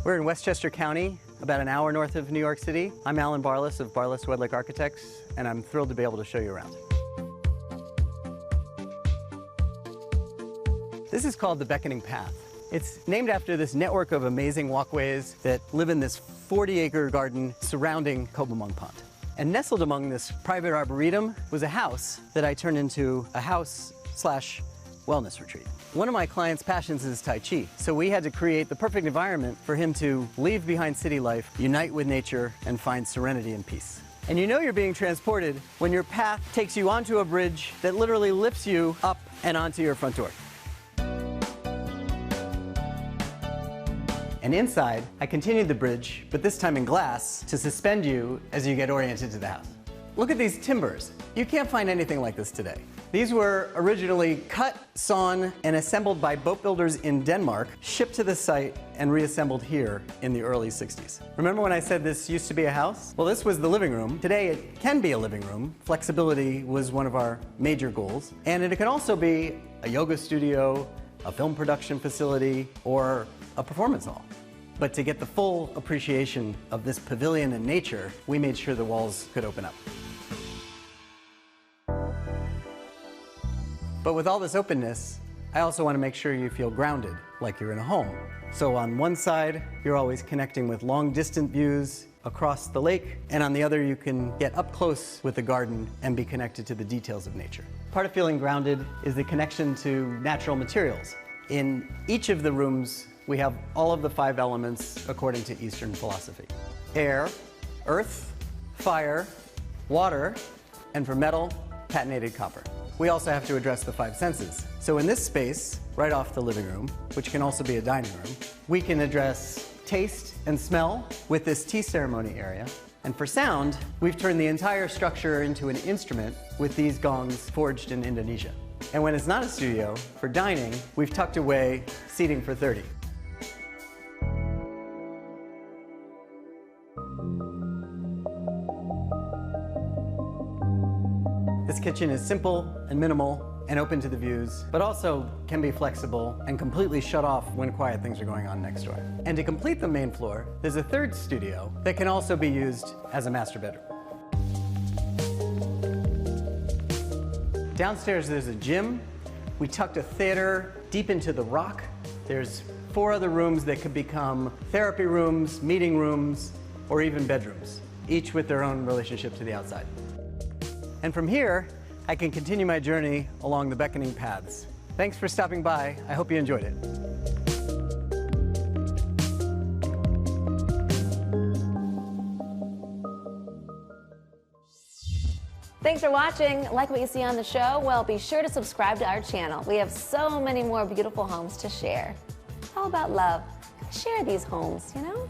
We're in Westchester County, about an hour north of New York City. I'm Alan Barlis of Barlis Wedlick Architects, and I'm thrilled to be able to show you around. This is called the Beckoning Path. It's named after this network of amazing walkways that live in this 40-acre garden surrounding Coblemong Pond. And nestled among this private arboretum was a house that I turned into a house/wellness retreat. One of my client's passions is Tai Chi, so we had to create the perfect environment for him to leave behind city life, unite with nature, and find serenity and peace. And you know you're being transported when your path takes you onto a bridge that literally lifts you up and onto your front door. And inside, I continued the bridge, but this time in glass, to suspend you as you get oriented to the house. Look at these timbers. You can't find anything like this today. These were originally cut, sawn, and assembled by boat builders in Denmark, shipped to the site, and reassembled here in the early 60s. Remember when I said this used to be a house? Well, this was the living room. Today, it can be a living room. Flexibility was one of our major goals. And it can also be a yoga studio, a film production facility, or a performance hall. But to get the full appreciation of this pavilion and nature, we made sure the walls could open up. But with all this openness, I also want to make sure you feel grounded, like you're in a home. So on one side, you're always connecting with long-distant views across the lake, and on the other, you can get up close with the garden and be connected to the details of nature. Part of feeling grounded is the connection to natural materials. In each of the rooms, we have all of the 5 elements according to Eastern philosophy: air, earth, fire, water, and for metal, patinated copper. We also have to address the 5 senses. So in this space, right off the living room, which can also be a dining room, we can address taste and smell with this tea ceremony area. And for sound, we've turned the entire structure into an instrument with these gongs forged in Indonesia. And when it's not a studio, for dining, we've tucked away seating for 30. This kitchen is simple and minimal and open to the views, but also can be flexible and completely shut off when quiet things are going on next door. And to complete the main floor, there's a third studio that can also be used as a master bedroom. Downstairs there's a gym. We tucked a theater deep into the rock. There's 4 other rooms that could become therapy rooms, meeting rooms, or even bedrooms, each with their own relationship to the outside. And from here, I can continue my journey along the beckoning paths. Thanks for stopping by. I hope you enjoyed it. Thanks for watching. Like what you see on the show? Well, be sure to subscribe to our channel. We have so many more beautiful homes to share. How about love? Share these homes, you know?